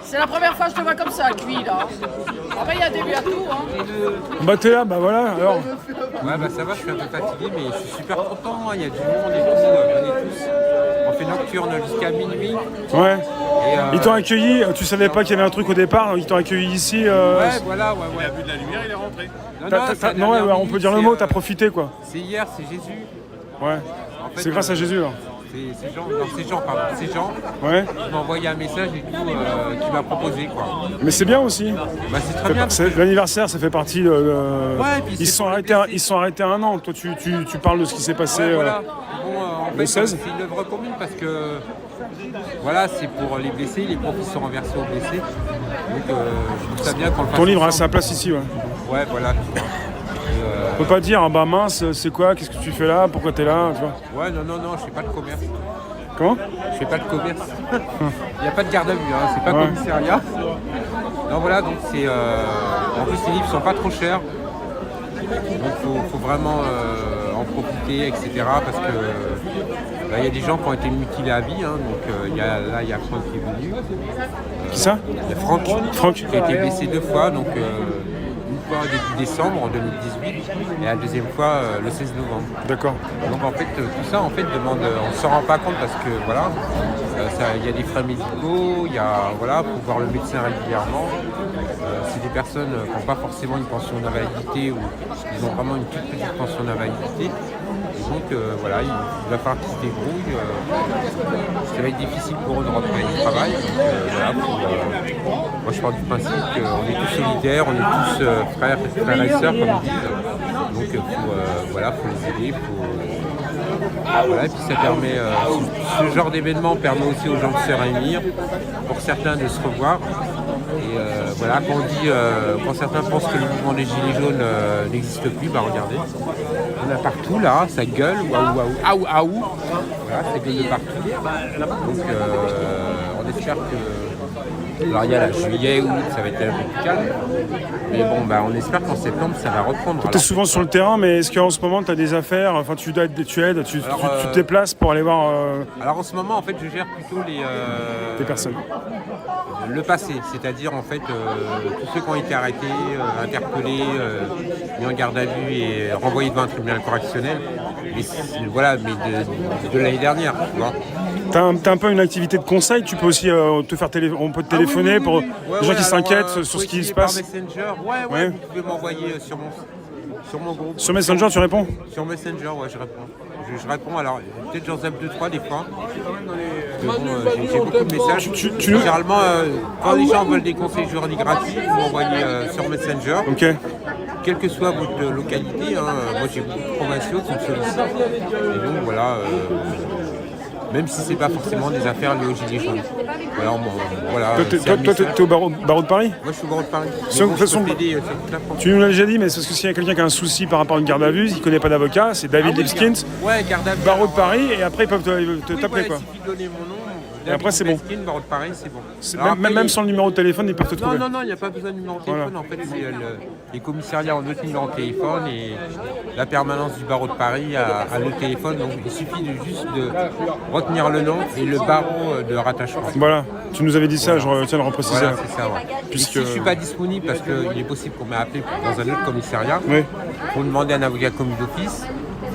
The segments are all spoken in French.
C'est la première fois que je te vois comme ça, cuit là. Après, il y a des buts à tout. Hein. Bah t'es là, bah voilà, alors. Ouais, bah ça va, je suis un peu fatigué, mais je suis super content. Il y a du monde et tout, venez tous. On fait nocturne jusqu'à minuit. Ouais. Et, Ils t'ont accueilli, tu savais pas qu'il y avait un truc au départ, ils t'ont accueilli ici. Ouais, voilà, ouais. Il a vu de la lumière, il est rentré. Non, ouais, on peut dire le mot, t'as profité quoi. C'est hier, c'est Jésus. Ouais. En fait, C'est grâce à Jésus là. Ces gens Ouais. qui m'ont envoyé un message et tout, qui m'a proposé quoi. Mais c'est bien aussi. Bah c'est très bien. L'anniversaire, ça fait partie de. Ouais, et puis ils se sont arrêtés un an. Toi, tu parles de ce qui s'est passé. Ouais, voilà. Bon, en le fait, 16. c'est une œuvre commune parce que voilà, c'est pour les blessés, les profs qui sont renversés aux blessés. Donc je trouve ça bien qu'on le fasse. Ton livre a ensemble. sa place ici, ouais. Ouais, voilà. Tu vois. On peut pas dire, ah bah mince, c'est quoi, qu'est-ce que tu fais là, pourquoi t'es là, tu vois. Ouais, non, je fais pas de commerce. Comment? Je fais pas de commerce. Il n'y a pas de garde à vue, hein. C'est pas commissariat. Non, voilà, donc c'est. En plus, les livres sont pas trop chers. Donc, faut vraiment en profiter, etc. Parce que y a des gens qui ont été mutilés à vie. Hein. Donc, il y a Franck qui est venu. Qui ça? Il y a Franck qui a été blessé 2 fois. Donc, une fois début décembre en 2018 et la deuxième fois le 16 novembre. D'accord. Donc en fait tout ça en fait demande, on ne s'en rend pas compte parce que voilà, il y a des frais médicaux, il y a voilà, pour voir le médecin régulièrement. C'est des personnes qui n'ont pas forcément une pension d'invalidité ou ils ont vraiment une toute petite pension d'invalidité. Donc voilà, il va falloir qu'ils se débrouillent. Ça va être difficile pour eux de retrouver du travail. Voilà, moi je pars du principe qu'on est tous solidaires, on est tous frères et sœurs comme ils disent. Donc faut les aider. Voilà, et puis ça permet, ce genre d'événement permet aussi aux gens de se réunir, pour certains de se revoir. Et voilà, quand certains pensent que le mouvement des Gilets jaunes n'existe plus, bah regardez, on a partout là, ça gueule, waouh, voilà, ça gueule de partout. Donc on espère que, alors il y a là, juillet, août, ça va être un peu plus calme, mais bon, bah on espère qu'en septembre ça va reprendre. Tu es souvent sur le terrain, mais est-ce qu'en ce moment tu as des affaires, enfin tu aides, tu te déplaces pour aller voir Alors en ce moment, en fait, je gère plutôt des personnes. Le passé, c'est-à-dire en fait tous ceux qui ont été arrêtés, interpellés, mis en garde à vue et renvoyés devant un tribunal correctionnel, mais de l'année dernière, tu vois. T'as un peu une activité de conseil, tu peux aussi te faire on peut te téléphoner pour les gens qui s'inquiètent sur ce qui se passe. Par Messenger, ouais, vous pouvez m'envoyer sur mon groupe. Sur Messenger, tu réponds? Sur Messenger, ouais, je réponds. Je réponds, alors peut-être j'en zappe 2-3 des fois. Mais bon, j'ai beaucoup de messages. Généralement, quand les gens veulent des conseils juridiques gratuits, vous m'envoyez sur Messenger. Ok. Quelle que soit votre localité, hein, moi j'ai beaucoup de provinciaux qui me sollicitent. Et donc voilà, même si c'est pas forcément des affaires liées aux Gilets jaunes. Voilà, toi, t'es au barreau de Paris? Moi je suis au barreau de Paris. De toute façon, tu nous l'as déjà dit, mais c'est parce que s'il y a quelqu'un qui a un souci par rapport à une garde à vue, il ne connaît pas d'avocat, c'est David Lipskins, barreau de Paris, et après ils peuvent t'appeler quoi. Il suffit de donner mon nom. Et après c'est bon. Barreau de Paris, c'est bon. Même sans le numéro de téléphone, ils peuvent te trouver. Non, il n'y a pas besoin de numéro de téléphone. Voilà. En fait, c'est les commissariats ont notre numéro de téléphone et la permanence du barreau de Paris a notre téléphone. Donc il suffit juste de retenir le nom et le barreau de rattachement. Voilà, tu nous avais dit ça, je tiens à le repréciser. Voilà, c'est ça. Ouais. Puisque... Si je ne suis pas disponible parce qu'il est possible qu'on m'ait appelé dans un autre commissariat, pour demander un avocat commis d'office.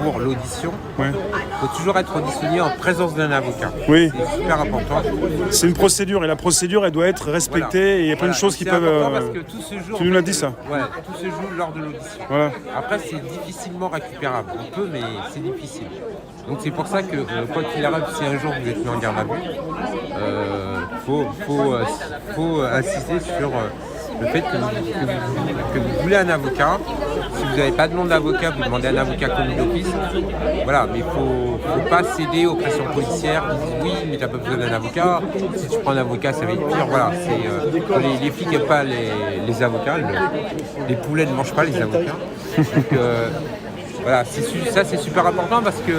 Pour l'audition, il faut toujours être disponible en présence d'un avocat. Oui. C'est super important. C'est une procédure et la procédure elle doit être respectée et il y a plein de choses qui peuvent. Parce que tout se joue, tu nous l'as dit ça. Ouais, tout se joue lors de l'audition. Voilà. Après c'est difficilement récupérable. On peut mais c'est difficile. Donc c'est pour ça que quoi qu'il arrive, si un jour vous êtes mis en garde à vue, faut insister sur le fait que vous voulez un avocat. Si vous n'avez pas de nom d'avocat, vous demandez un avocat commis d'office. Voilà, mais il ne faut pas céder aux pressions policières qui disent oui, mais tu n'as pas besoin d'un avocat. Si tu prends un avocat, ça va être pire. Voilà, les flics n'aiment pas les avocats. Les poulets ne mangent pas les avocats. Donc, voilà, ça c'est super important parce que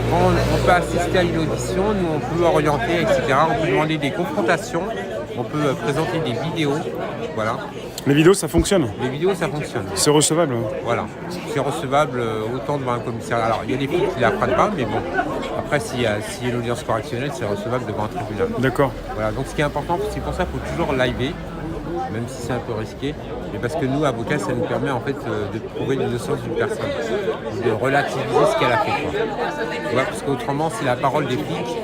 quand on peut assister à une audition, nous on peut orienter, etc. On peut demander des confrontations, on peut présenter des vidéos. Voilà. Les vidéos, ça fonctionne. Les vidéos, ça fonctionne. C'est recevable. Voilà. C'est recevable autant devant un commissariat. Alors, il y a des flics qui ne la prennent pas, mais bon. Après, s'il y a une audience correctionnelle, c'est recevable devant un tribunal. D'accord. Voilà. Donc, ce qui est important, c'est pour ça qu'il faut toujours liver, même si c'est un peu risqué. Mais parce que nous, avocats, ça nous permet en fait de prouver l'innocence d'une personne, de relativiser ce qu'elle a fait. Voilà, parce qu'autrement, c'est la parole des flics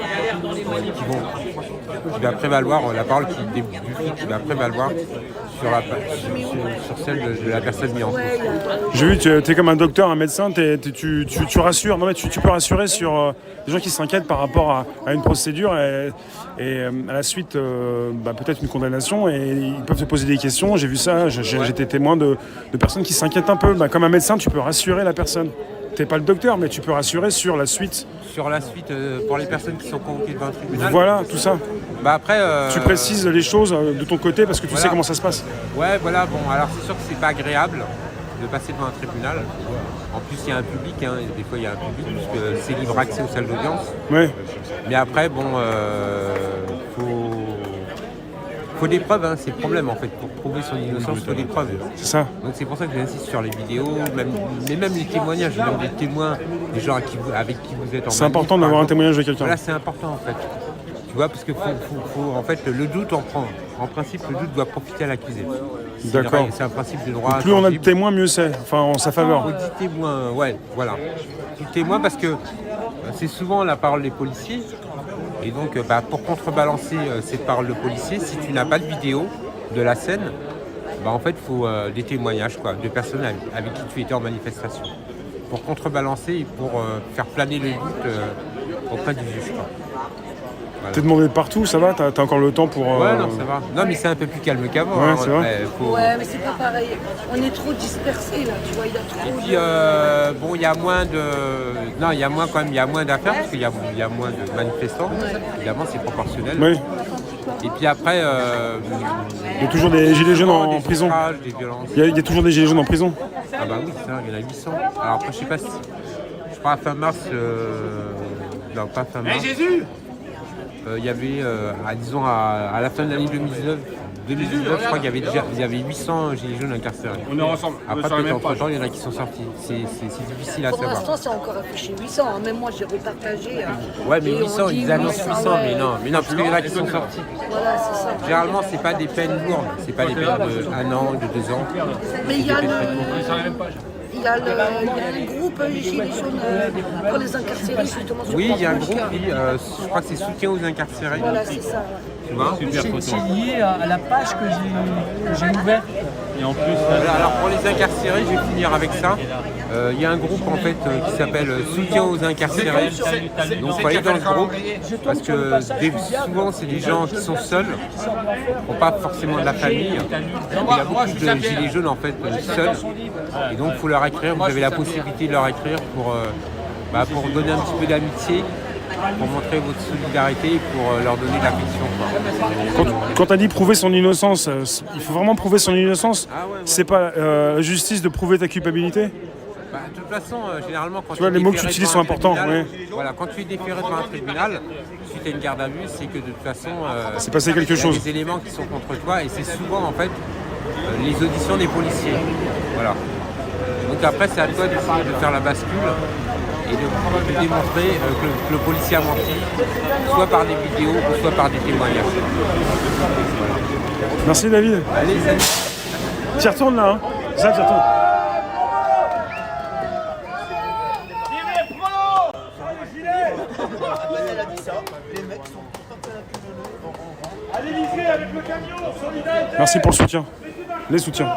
qui va prévaloir, la parole du flic qui va prévaloir sur celle de la personne mise en cause. J'ai vu, tu es comme un docteur, un médecin, tu rassures. Non, mais tu peux rassurer sur les gens qui s'inquiètent par rapport à une procédure et à la suite, peut-être une condamnation, et ils peuvent te poser des questions. J'ai vu ça, j'étais témoin de personnes qui s'inquiètent un peu. Comme un médecin, tu peux rassurer la personne. T'es pas le docteur, mais tu peux rassurer sur la suite. Sur la suite, pour les personnes qui sont convoquées devant un tribunal. Voilà, tout ça. Après, tu précises les choses de ton côté parce que tu sais comment ça se passe. Ouais, voilà. Bon, alors c'est sûr que c'est pas agréable de passer devant un tribunal. En plus, il y a un public, des fois il y a un public, puisque c'est libre accès aux salles d'audience. Ouais. Mais après, bon, faut des preuves, c'est le problème en fait. Pour prouver son innocence, il faut des preuves. C'est ça. Donc c'est pour ça que j'insiste sur les vidéos, même les témoignages, même des témoins, des gens avec qui vous êtes en. C'est important d'avoir un témoignage de quelqu'un. Voilà, c'est important en fait. Tu vois, parce que en fait, le doute en principe, le doute doit profiter à l'accusé. D'accord. C'est un principe de droit. Plus on a de témoins, mieux c'est. Enfin, en sa faveur. Il faut 10 témoins, ouais, voilà. 10 témoins parce que c'est souvent la parole des policiers. Et donc, pour contrebalancer cette parole de policier, si tu n'as pas de vidéo de la scène, en fait, il faut des témoignages de personnes avec qui tu étais en manifestation. Pour contrebalancer et pour faire planer le doute auprès du juge. Voilà. T'es demandé de partout, ça va? T'as encore le temps pour... Ouais, non, ça va. Non, mais c'est un peu plus calme qu'avant. Ouais, c'est vrai. Ouais, mais c'est pas pareil. On est trop dispersés, là, tu vois, il y a trop... Et puis, il y a moins de... Non, il y a moins d'affaires, parce qu'il y a moins de manifestants. Évidemment, c'est proportionnel. Oui. Et puis après... il y a toujours des gilets jaunes en prison. Des violences. Il y a toujours des gilets jaunes en prison. Ah bah oui, ça, il y en a 800. Alors après, je sais pas si... Je crois à fin mars... Non, pas fin mars. Jésus! Il y avait, à la fin de l'année 2019, je crois qu'il y avait 800 gilets jaunes incarcérés. On est ensemble. Après, peut-être entre-temps, il y en a qui sont sortis. C'est difficile à Pour savoir. l'instant, c'est encore affiché 800. Même moi, j'ai repartagé. Ouais, mais et 800, on dit ils annoncent 800, ouais. mais non, parce qu'il y en a qui sont sortis. Voilà, c'est ça. Généralement, c'est pas des peines lourdes. C'est pas des peines de 1 an, de 2 ans. Mais il y a il y a un groupe Gilets jaunes pour les incarcérés, justement. Oui, il y a un groupe, je crois que c'est soutien aux incarcérés. Voilà, c'est ça. Tu vois? C'est lié à la page que j'ai ouverte. Et en plus, Voilà, alors pour les incarcérés, je vais finir avec ça. Il y a un groupe en fait qui s'appelle Soutien aux incarcérés. Donc il faut aller dans ce groupe parce que souvent c'est des gens qui sont seuls, qui n'ont pas forcément de la famille. Il y a beaucoup de gilets jaunes en fait seuls. Et donc il faut leur écrire, vous avez la possibilité de leur écrire pour donner un petit peu d'amitié, pour montrer votre solidarité et pour leur donner de l'affection. Quand tu as dit prouver son innocence, il faut vraiment prouver son innocence. C'est pas la justice de prouver ta culpabilité? De toute façon, généralement, quand tu vois, les mots que tu utilises sont importants. Voilà, quand tu es déféré devant un tribunal, suite à une garde à vue, c'est que de toute façon, c'est passé quelque chose. Il y a des éléments qui sont contre toi et c'est souvent en fait les auditions des policiers. Voilà. Donc après, c'est à toi d'essayer de faire la bascule et de démontrer que le policier a menti, soit par des vidéos ou soit par des témoignages. Voilà. Merci David. Allez, salut. Tu retournes là, hein? Ça, tu retournes. Merci pour le soutien. Les soutiens.